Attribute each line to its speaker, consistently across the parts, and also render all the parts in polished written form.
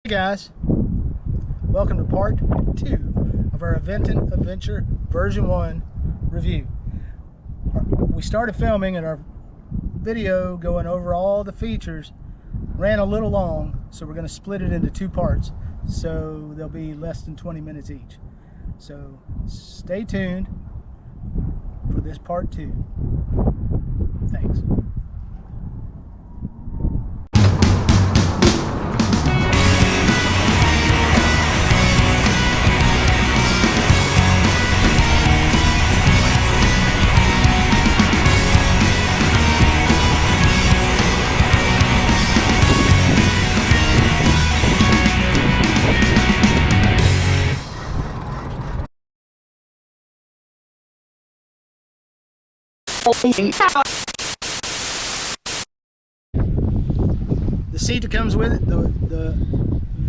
Speaker 1: Hey guys, welcome to part 2 of our Aventon Aventure version 1 review. We started filming and our video going over all the features ran a little long, so we're going to split it into 2 parts, so they'll be less than 20 minutes each. So stay tuned for this part 2. Thanks. The seat that comes with it, the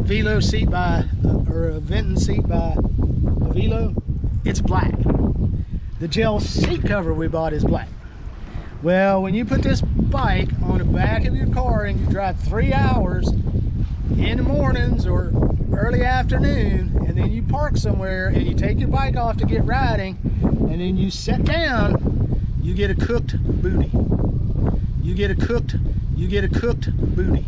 Speaker 1: Velo seat by, or Aventon seat by Velo, it's black. The gel seat cover we bought is black. Well, when you put this bike on the back of your car and you drive 3 hours in the mornings or early afternoon, and then you park somewhere and you take your bike off to get riding, and then you sit down, you get a cooked booty. You get a cooked booty.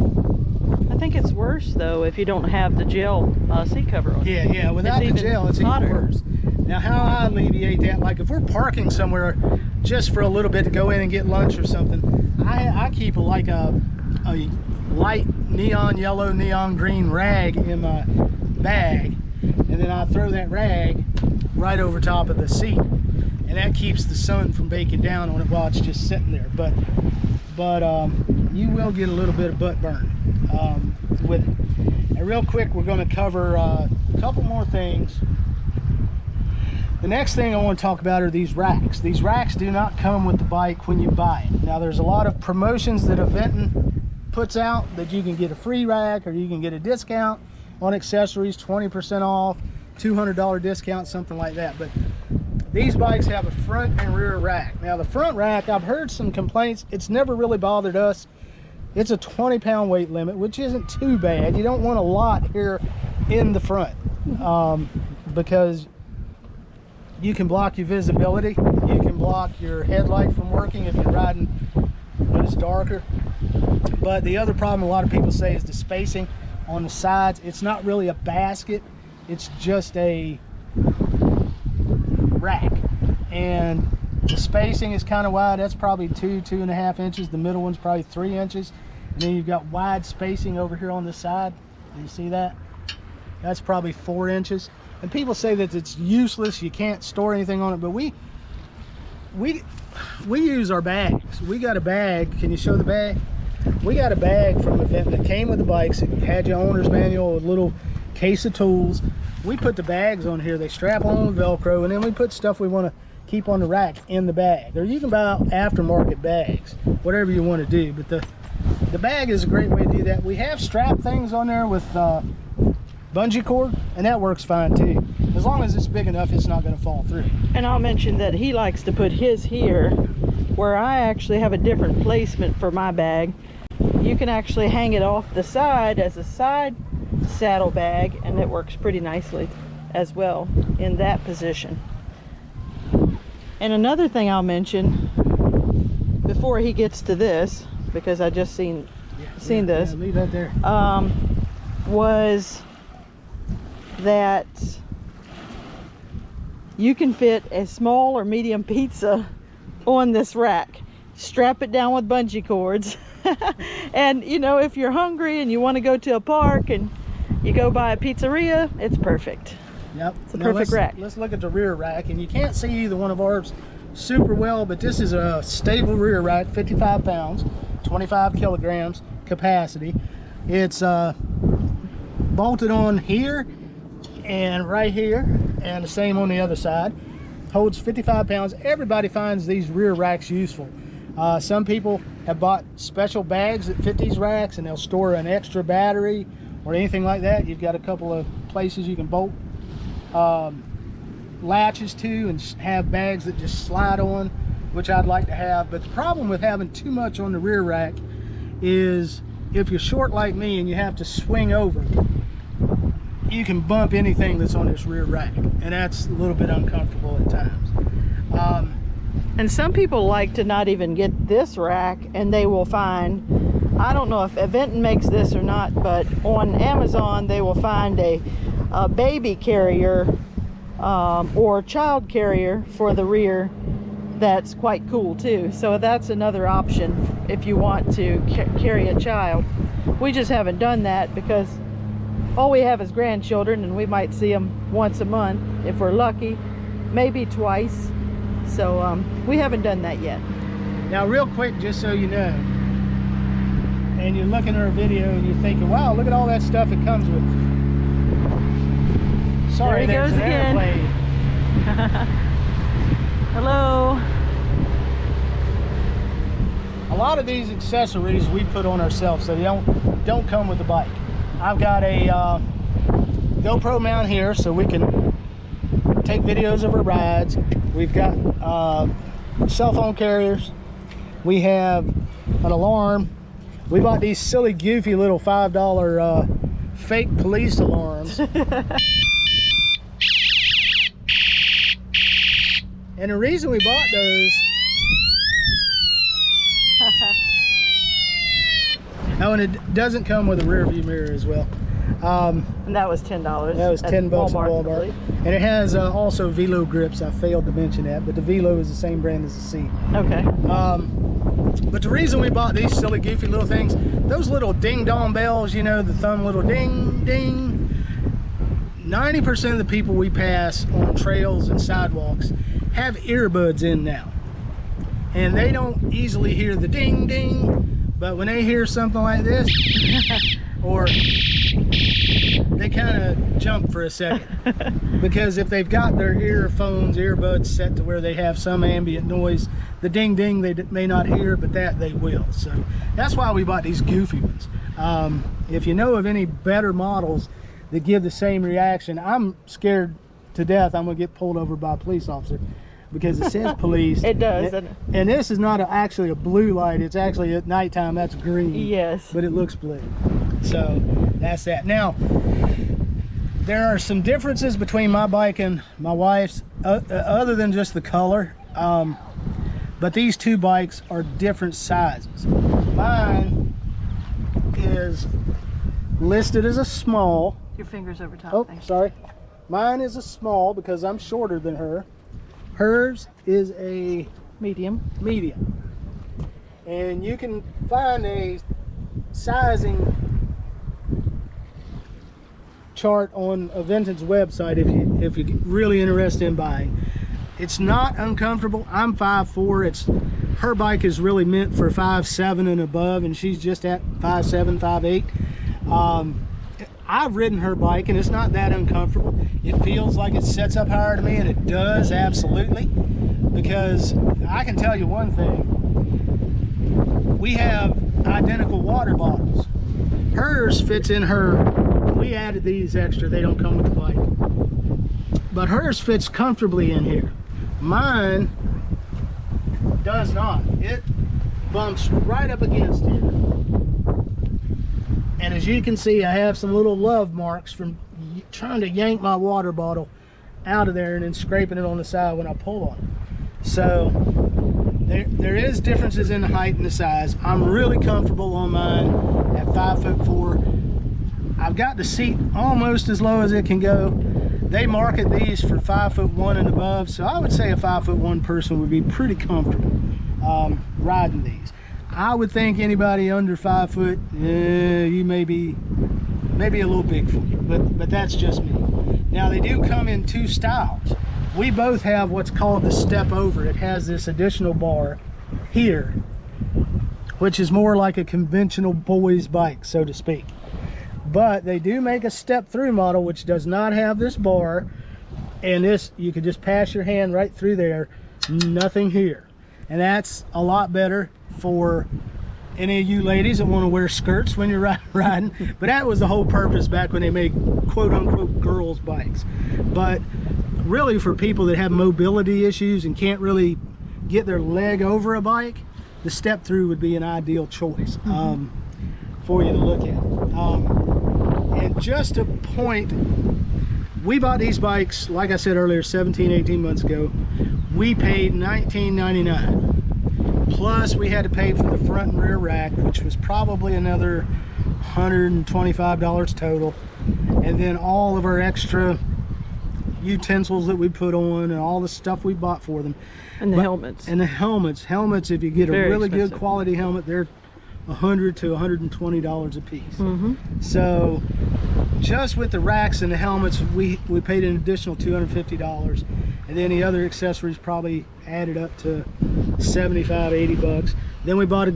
Speaker 2: I think it's worse though if you don't have the gel seat cover on.
Speaker 1: Yeah, without the gel it's even worse. Now how I alleviate that, like if we're parking somewhere just for a little bit to go in and get lunch or something, I keep like a light neon yellow, neon green rag in my bag, and then I throw that rag right over top of the seat. And that keeps the sun from baking down on it while it's just sitting there. But you will get a little bit of butt burn with it. And real quick, we're going to cover a couple more things. The next thing I want to talk about are these racks. These racks do not come with the bike when you buy it. Now, there's a lot of promotions that Aventon puts out that you can get a free rack or you can get a discount on accessories, 20% off, $200 discount, something like that. But these bikes have a front and rear rack. Now the front rack, I've heard some complaints. It's never really bothered us. It's a 20-pound weight limit, which isn't too bad. You don't want a lot here in the front because you can block your visibility. You can block your headlight from working if you're riding when it's darker. But the other problem a lot of people say is the spacing on the sides. It's not really a basket. It's just a rack, and the spacing is kind of wide. That's probably 2.5 inches. The middle one's probably 3 inches, and then you've got wide spacing over here on the side. Do you see that? That's probably 4 inches. And people say that it's useless, you can't store anything on it, but we use our bags. We got a bag. Can you show the bag? We got a bag from Aventon that came with the bikes. It had your owner's manual, a little case of tools. We put the bags on here. They strap on with Velcro, and then we put stuff we want to keep on the rack in the bag. Or you can buy aftermarket bags, whatever you want to do. But the bag is a great way to do that. We have strap things on there with bungee cord, and that works fine too. As long as it's big enough, it's not going to fall through. And
Speaker 2: I'll mention that he likes to put his here, where I actually have a different placement for my bag. You can actually hang it off the side as a side saddle bag, and it works pretty nicely as well in that position. And another thing I'll mention before he gets to this, because I just seen this,
Speaker 1: leave that there.
Speaker 2: Was that you can fit a small or medium pizza on this rack. Strap it down with bungee cords and you know, if you're hungry and you want to go to a park and you go by a pizzeria, it's perfect.
Speaker 1: Yep,
Speaker 2: it's a perfect rack.
Speaker 1: Let's look at the rear rack, and you can't see either one of ours super well, but this is a stable rear rack, 55 pounds, 25 kilograms capacity. It's bolted on here and right here, and the same on the other side. Holds 55 pounds. Everybody finds these rear racks useful. Some people have bought special bags that fit these racks, and they'll store an extra battery or anything like that. You've got a couple of places you can bolt latches to and have bags that just slide on, which I'd like to have. But the problem with having too much on the rear rack is if you're short like me and you have to swing over, you can bump anything that's on this rear rack, and that's a little bit uncomfortable at times.
Speaker 2: And some people like to not even get this rack, and they will find, I don't know if Aventon makes this or not, but on Amazon they will find a baby carrier or child carrier for the rear that's quite cool too. So that's another option if you want to carry a child. We just haven't done that because all we have is grandchildren, and we might see them once a month if we're lucky, maybe twice. So we haven't done that yet.
Speaker 1: Now real quick, just so you know, and you're looking at our video and you're thinking, wow, look at all that stuff it comes with. Sorry,
Speaker 2: there he goes again. Hello.
Speaker 1: A lot of these accessories we put on ourselves, so they don't come with the bike. I've got a GoPro mount here so we can take videos of our rides. We've got cell phone carriers. We have an alarm. We bought these silly goofy little $5 fake police alarms. And the reason we bought those, oh, and it doesn't come with a rear view mirror as well.
Speaker 2: And that was $10.
Speaker 1: That was 10 bucks at
Speaker 2: Walmart.
Speaker 1: And it has also Velo grips. I failed to mention that, but the Velo is the same brand as the seat.
Speaker 2: Okay.
Speaker 1: But the reason we bought these silly goofy little things, those little ding dong bells, you know, the thumb little ding ding. 90% of the people we pass on trails and sidewalks have earbuds in now, and they don't easily hear the ding ding, but when they hear something like this, or they kind of jump for a second, because if they've got their earbuds set to where they have some ambient noise, the ding ding they may not hear, but that they will. So that's why we bought these goofy ones. If you know of any better models that give the same reaction, I'm scared to death I'm gonna get pulled over by a police officer because it says police.
Speaker 2: It does, doesn't it?
Speaker 1: And this is not actually a blue light, it's actually at nighttime, that's green.
Speaker 2: Yes.
Speaker 1: But it looks blue. So that's that. Now, there are some differences between my bike and my wife's, other than just the color. But these two bikes are different sizes. Mine is listed as a small.
Speaker 2: Your fingers over top.
Speaker 1: Oh,
Speaker 2: Thanks.
Speaker 1: sorry. Mine is a small because I'm shorter than her. Hers is a
Speaker 2: Medium.
Speaker 1: medium. And you can find a sizing chart on Aventon's website if you're really interested in buying. It's not uncomfortable. I'm 5'4". Her bike is really meant for 5'7" and above, and she's just at 5'7", 5'8". I've ridden her bike and it's not that uncomfortable. It feels like it sets up higher to me, and it does, absolutely. Because I can tell you one thing, we have identical water bottles. Hers fits in her, we added these extra, they don't come with the bike. But hers fits comfortably in here. Mine does not. It bumps right up against here. And as you can see, I have some little love marks from trying to yank my water bottle out of there and then scraping it on the side when I pull on it. So there is differences in the height and the size. I'm really comfortable on mine at 5'4". I've got the seat almost as low as it can go. They market these for 5'1" and above, so I would say a 5'1" person would be pretty comfortable riding these. I would think anybody under 5 foot, you may be a little big for you, but that's just me. Now they do come in two styles. We both have what's called the step over. It has this additional bar here, which is more like a conventional boys bike, so to speak. But they do make a step through model which does not have this bar, and this, you could just pass your hand right through there, nothing here. And that's a lot better for any of you ladies that want to wear skirts when you're riding. But that was the whole purpose back when they made quote-unquote girls bikes. But really for people that have mobility issues and can't really get their leg over a bike, the step through would be an ideal choice for you to look at. And just to point, we bought these bikes, like I said earlier, 17-18 months ago. We paid $19.99, plus we had to pay for the front and rear rack, which was probably another $125 total, and then all of our extra utensils that we put on and all the stuff we bought for them.
Speaker 2: And the helmets.
Speaker 1: And the helmets, if you get a really good quality helmet, they're $100 to $120 a piece. So just with the racks and the helmets, we paid an additional $250, and then the other accessories probably added up to 75, 80 bucks. Then we bought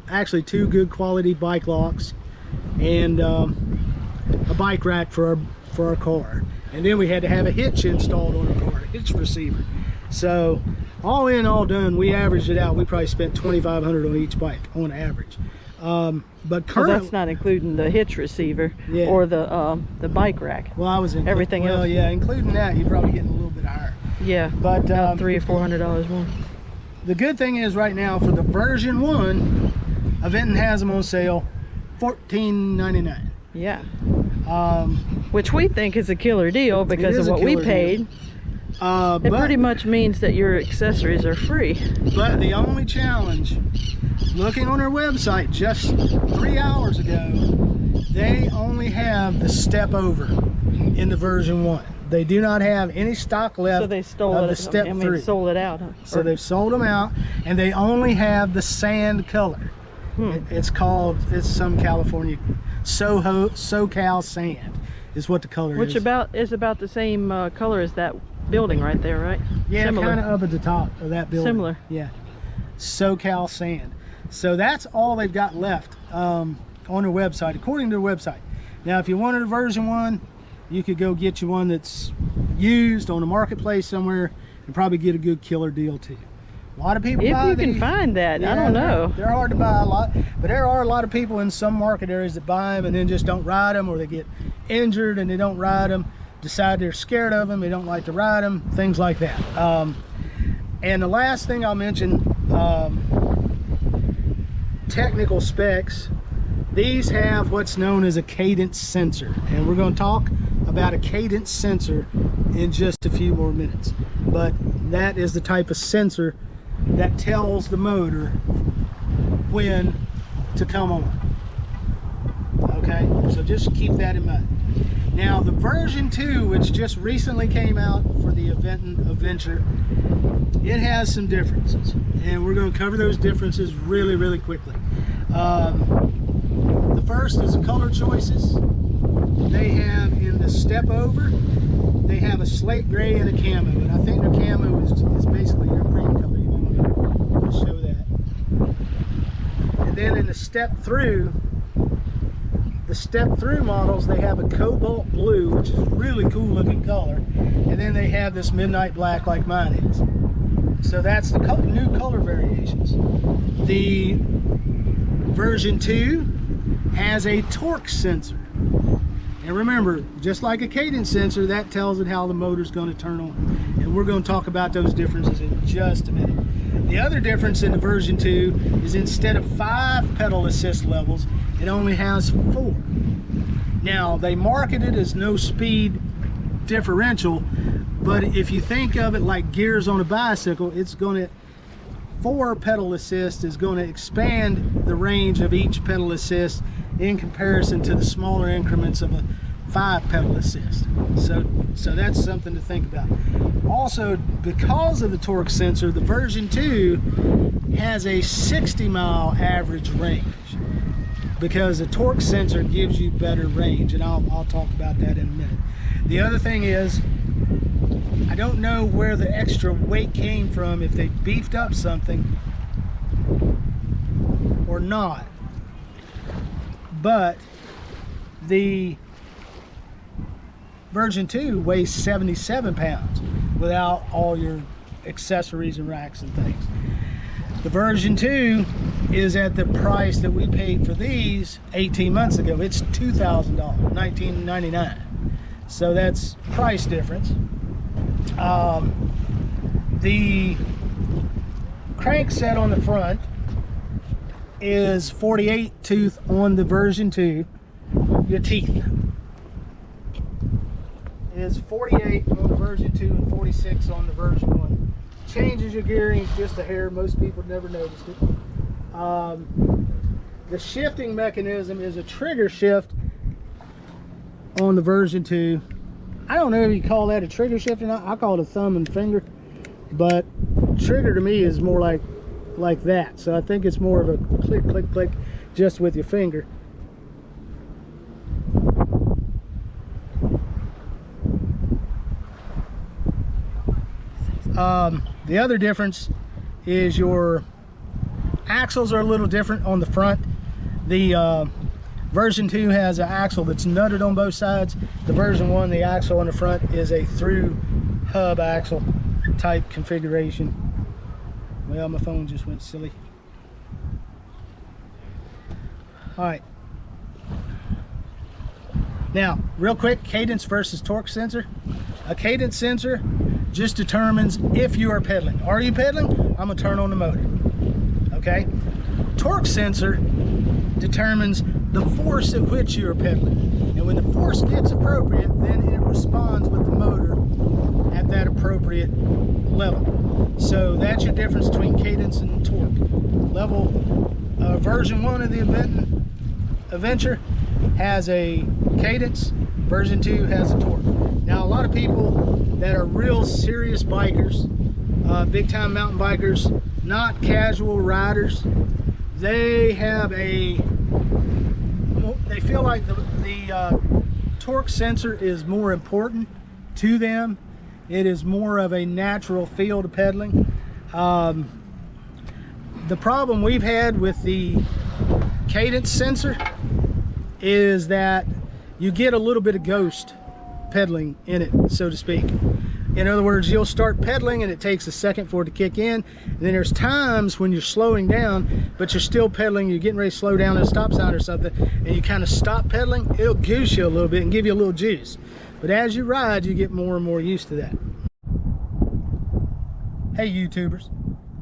Speaker 1: actually two good quality bike locks and a bike rack for our car, and then we had to have a hitch installed on our car, a hitch receiver. So all in, all done, we averaged it out. We probably spent $2,500 on each bike on average. But currently,
Speaker 2: that's not including the hitch receiver or the bike rack.
Speaker 1: Well, I was in
Speaker 2: everything else.
Speaker 1: Well, yeah, including that, you're probably getting a little bit higher.
Speaker 2: Yeah,
Speaker 1: but
Speaker 2: $300 or $400 more.
Speaker 1: The good thing is, right now for the version 1, Aventon has them on sale, $14.99.
Speaker 2: Yeah. Which we think is a killer deal because of what we paid. It pretty much means that your accessories are free. But
Speaker 1: the only challenge, looking on their website just 3 hours ago, they only have the step over in the version 1. They do not have any stock left.
Speaker 2: So they stole
Speaker 1: of
Speaker 2: it.
Speaker 1: the step 3.
Speaker 2: Sold it out. Huh?
Speaker 1: So they've sold them out, and they only have the sand color. It's some California SoCal sand is what the color is.
Speaker 2: Which is about the same color as that building right there, right?
Speaker 1: Yeah, kind of up at the top of that building.
Speaker 2: Similar.
Speaker 1: Yeah, SoCal sand. So that's all they've got left on their website, according to their website. Now, if you wanted a version 1, you could go get you one that's used on a marketplace somewhere and probably get a good killer deal too. A lot of people buy
Speaker 2: these. If you can find that, I don't know.
Speaker 1: They're hard to buy a lot, but there are a lot of people in some market areas that buy them and then just don't ride them, or they get injured and they don't ride them, decide they're scared of them, they don't like to ride them, things like that. And the last thing I'll mention, technical specs. These have what's known as a cadence sensor, and we're going to talk about a cadence sensor in just a few more minutes. But that is the type of sensor that tells the motor when to come on. Okay, so just keep that in mind. Now the version 2, which just recently came out for the Aventon Aventure, it has some differences, and we're going to cover those differences really, really quickly. The first is the color choices. They have in the step over, they have a slate gray and a camo, and I think the camo is basically your green color. You want to show that. And then in the step through models, they have a cobalt blue, which is a really cool looking color, and then they have this midnight black like mine is. So that's the new color variations. The version 2 has a torque sensor, and remember, just like a cadence sensor, that tells it how the motor's going to turn on, and we're going to talk about those differences in just a minute. The other difference in the version 2 is instead of 5 pedal assist levels, it only has 4. Now they market it as no speed differential, but if you think of it like gears on a bicycle, it's going to 4 pedal assist is going to expand the range of each pedal assist in comparison to the smaller increments of a 5 pedal assist. So that's something to think about. Also, because of the torque sensor, the version 2 has a 60-mile average range, because the torque sensor gives you better range, and I'll talk about that in a minute. The other thing is, I don't know where the extra weight came from, if they beefed up something or not, but the version 2 weighs 77 pounds without all your accessories and racks and things. The version 2 is at the price that we paid for these 18 months ago. It's $2,000, $19.99. So that's price difference. The crank set on the front is 48 tooth on the version 2, your teeth. is 48 on the version 2 and 46 on the version 1. Changes your gearing just a hair. Most people never noticed it. The shifting mechanism is a trigger shift on the version 2. I don't know if you call that a trigger shift or not. I call it a thumb and finger, but trigger to me is more like that. So I think it's more of a click, click, click just with your finger. The other difference is your axles are a little different on the front. The version 2 has an axle that's nutted on both sides. The version 1, the axle on the front is a through hub axle type configuration. Well, my phone just went silly. All right. Now, real quick, cadence versus torque sensor. A cadence sensor just determines if you are pedaling. Are you pedaling? I'm gonna turn on the motor. Okay? Torque sensor determines the force at which you are pedaling. And when the force gets appropriate, then it responds with the motor at that appropriate level. So that's your difference between cadence and torque. Version 1 of the Aventon Aventure has a cadence, version 2 has a torque. Now, a lot of people that are real serious bikers, big time mountain bikers, not casual riders, they feel like the torque sensor is more important to them. It is more of a natural feel to pedaling. The problem we've had with the cadence sensor is that you get a little bit of ghost pedaling in it, so to speak. In other words, you'll start pedaling and it takes a second for it to kick in. And then there's times when you're slowing down, but you're still pedaling, you're getting ready to slow down at a stop sign or something, and you kind of stop pedaling, it'll goose you a little bit and give you a little juice. But as you ride, you get more and more used to that. Hey YouTubers,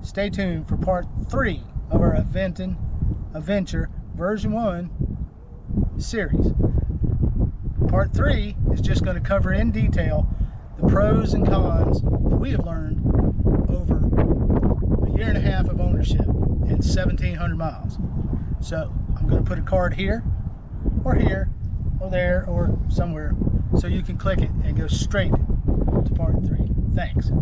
Speaker 1: stay tuned for part 3 of our Aventon Aventure version 1 series. Part 3 is just going to cover in detail the pros and cons that we have learned over a year and a half of ownership and 1,700 miles. So I'm going to put a card here, or there, or somewhere, so you can click it and go straight to part 3. Thanks.